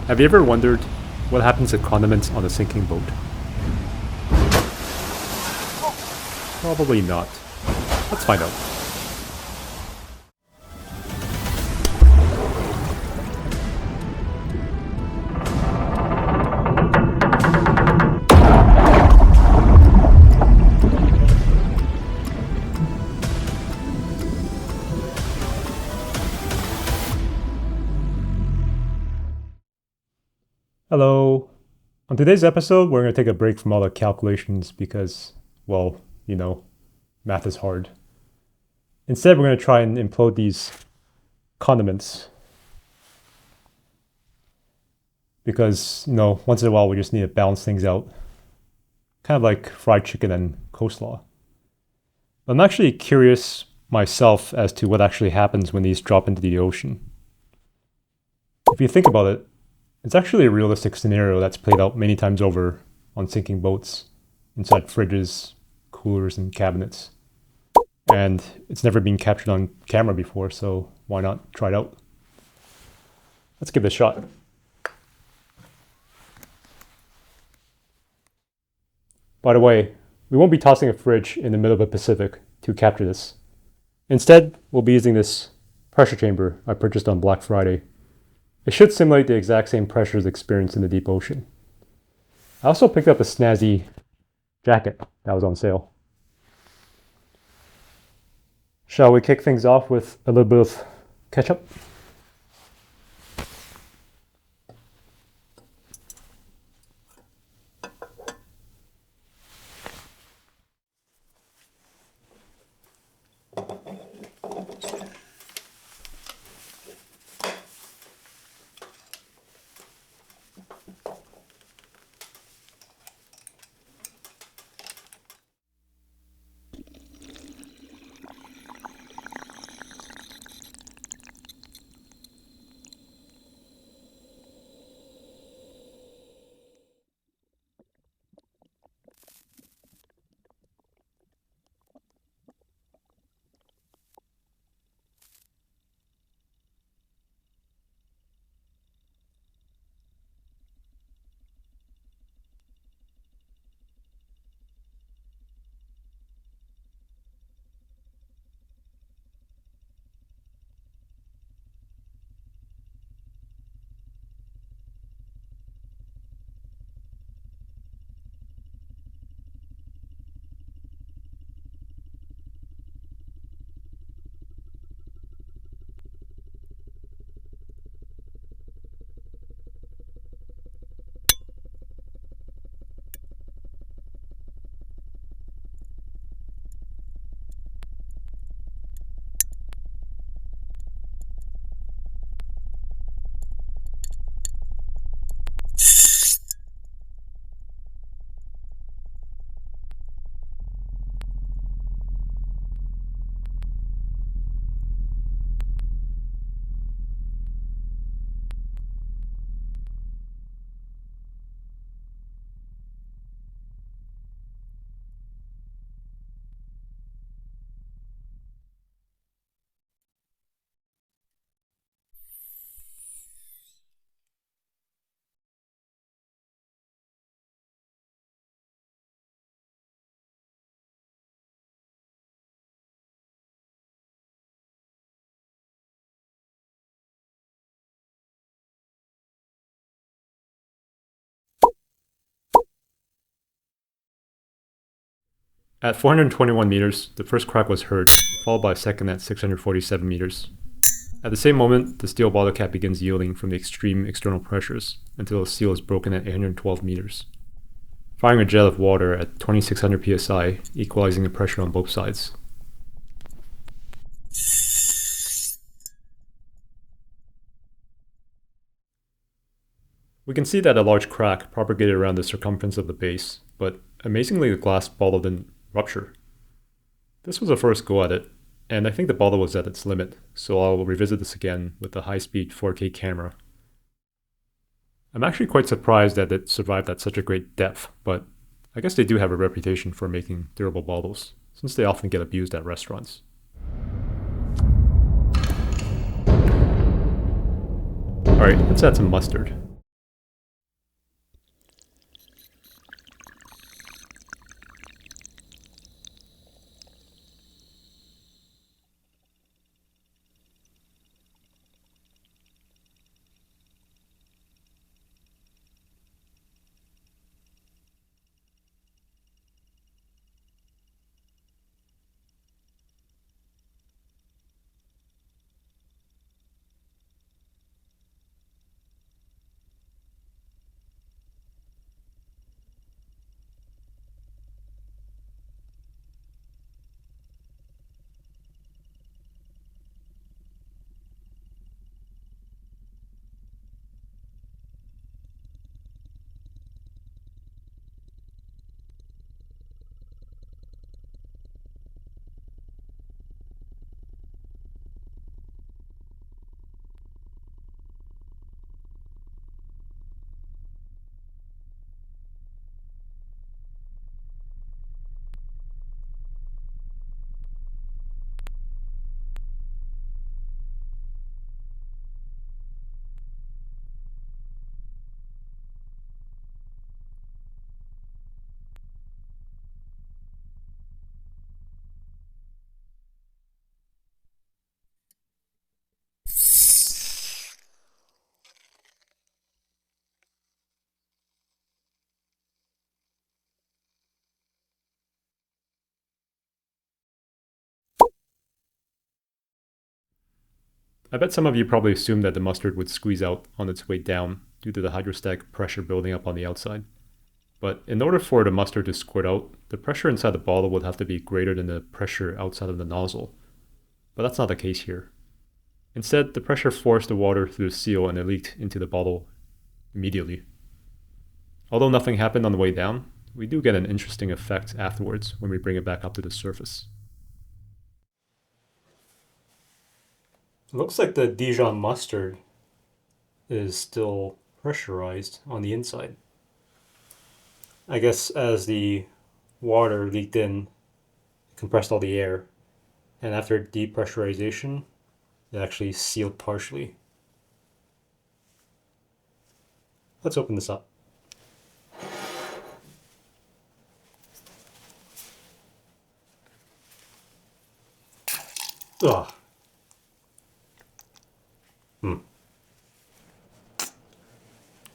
Have you ever wondered what happens to condiments on a sinking boat? Probably not. Let's find out. Hello. On today's episode, we're going to take a break from all the calculations because, well, math is hard. Instead, we're going to try and implode these condiments. Because, once in a while we just need to balance things out. Kind of like fried chicken and coleslaw. I'm actually curious myself as to what actually happens when these drop into the ocean. If you think about it, it's actually a realistic scenario that's played out many times over on sinking boats, inside fridges, coolers, and cabinets. And it's never been captured on camera before, so why not try it out? Let's give it a shot. By the way, we won't be tossing a fridge in the middle of the Pacific to capture this. Instead, we'll be using this pressure chamber I purchased on Black Friday. It should simulate the exact same pressures experienced in the deep ocean. I also picked up a snazzy jacket that was on sale. Shall we kick things off with a little bit of ketchup? At 421 meters, the first crack was heard, followed by a second at 647 meters. At the same moment, the steel bottle cap begins yielding from the extreme external pressures until the seal is broken at 812 meters. Firing a jet of water at 2600 psi, equalizing the pressure on both sides. We can see that a large crack propagated around the circumference of the base, but amazingly the glass bottle didn't rupture. This was a first go at it, and I think the bottle was at its limit, so I'll revisit this again with a high-speed 4K camera. I'm actually quite surprised that it survived at such a great depth, but I guess they do have a reputation for making durable bottles, since they often get abused at restaurants. Alright, let's add some mustard. I bet some of you probably assumed that the mustard would squeeze out on its way down due to the hydrostatic pressure building up on the outside. But in order for the mustard to squirt out, the pressure inside the bottle would have to be greater than the pressure outside of the nozzle. But that's not the case here. Instead, the pressure forced the water through the seal and it leaked into the bottle immediately. Although nothing happened on the way down, we do get an interesting effect afterwards when we bring it back up to the surface. It looks like the Dijon mustard is still pressurized on the inside. I guess as the water leaked in, it compressed all the air, and after depressurization, it actually sealed partially. Let's open this up. Ugh.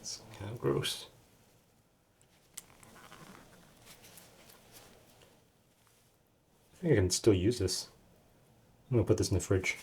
It's kind of gross. I think I can still use this. I'm gonna put this in the fridge.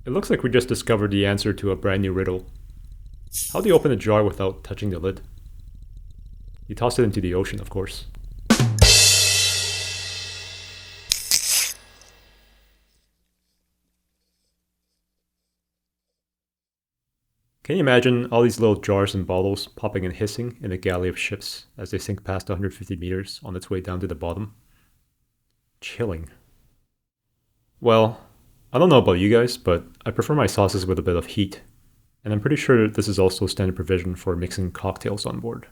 It looks like we just discovered the answer to a brand new riddle. How do you open a jar without touching the lid? You toss it into the ocean, of course. Can you imagine all these little jars and bottles popping and hissing in a galley of ships as they sink past 150 meters on its way down to the bottom? Chilling. Well, I don't know about you guys, but I prefer my sauces with a bit of heat, and I'm pretty sure this is also standard provision for mixing cocktails on board.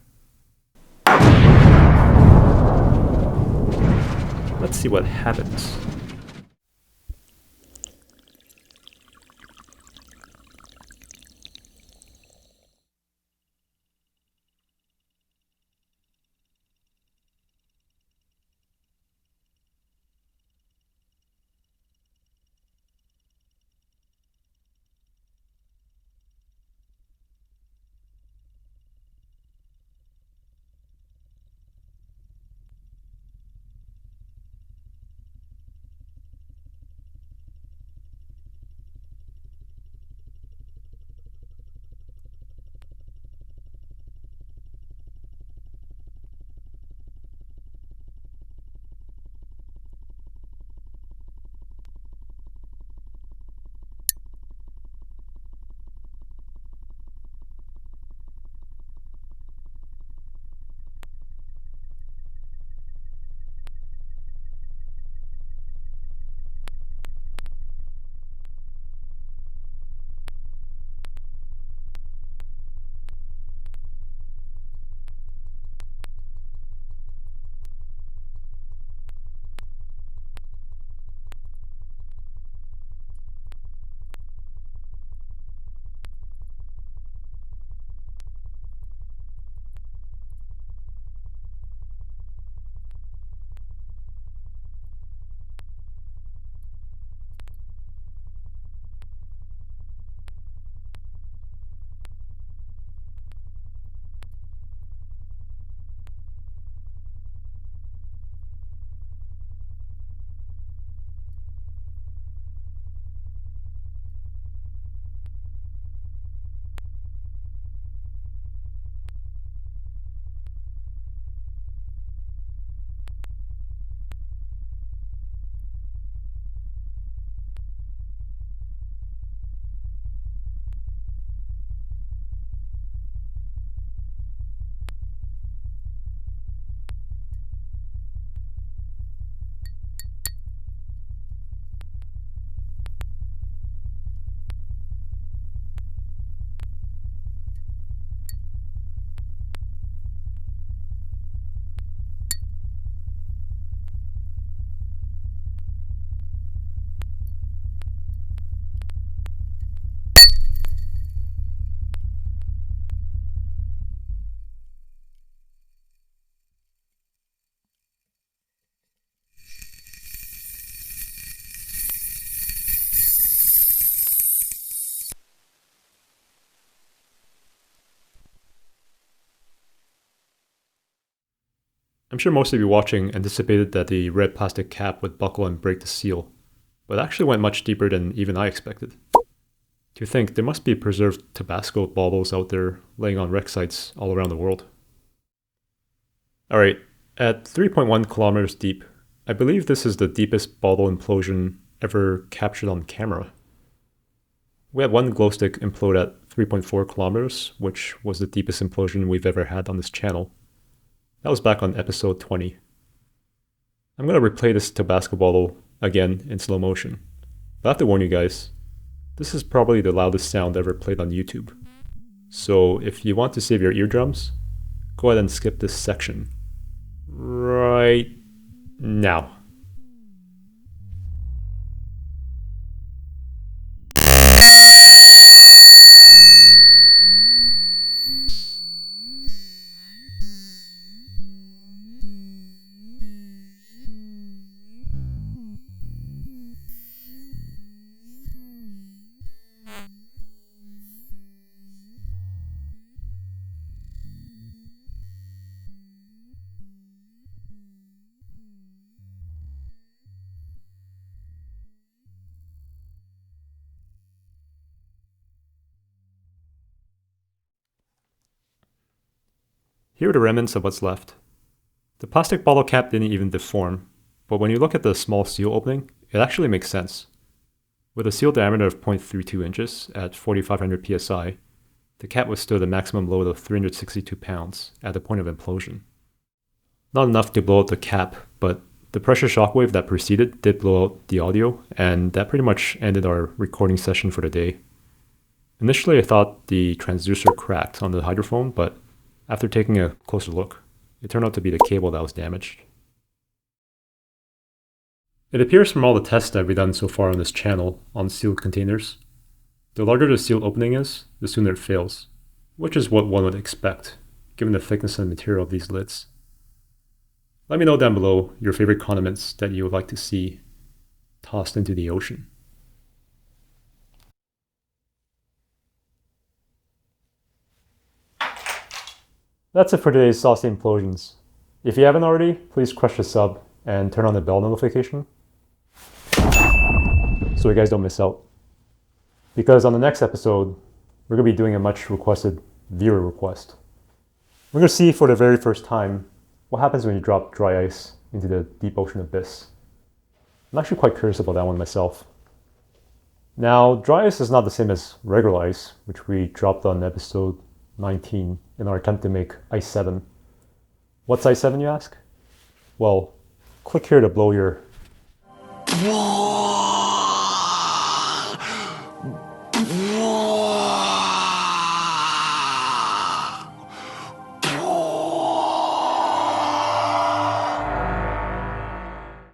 Let's see what happens. I'm sure most of you watching anticipated that the red plastic cap would buckle and break the seal, but it actually went much deeper than even I expected. To think there must be preserved Tabasco baubles out there laying on wreck sites all around the world. Alright, at 3.1 kilometers deep, I believe this is the deepest bottle implosion ever captured on camera. We had one glow stick implode at 3.4 kilometers, which was the deepest implosion we've ever had on this channel. That was back on episode 20. I'm going to replay this Tabasco bottle again in slow motion. But I have to warn you guys, this is probably the loudest sound ever played on YouTube. So if you want to save your eardrums, go ahead and skip this section right now. Here are the remnants of what's left. The plastic bottle cap didn't even deform, but when you look at the small seal opening, it actually makes sense. With a seal diameter of 0.32 inches at 4,500 psi, the cap withstood a maximum load of 362 pounds at the point of implosion. Not enough to blow out the cap, but the pressure shockwave that preceded did blow out the audio, and that pretty much ended our recording session for the day. Initially I thought the transducer cracked on the hydrophone, but after taking a closer look, it turned out to be the cable that was damaged. It appears from all the tests that we've done so far on this channel on sealed containers, the larger the sealed opening is, the sooner it fails, which is what one would expect, given the thickness and material of these lids. Let me know down below your favorite condiments that you would like to see tossed into the ocean. That's it for today's Saucy Implosions. If you haven't already, please crush the sub and turn on the bell notification so you guys don't miss out. Because on the next episode, we're going to be doing a much requested viewer request. We're going to see for the very first time what happens when you drop dry ice into the deep ocean abyss. I'm actually quite curious about that one myself. Now, dry ice is not the same as regular ice, which we dropped on episode 19 in our attempt to make Ice 7. What's Ice 7, you ask? Well, click here to blow your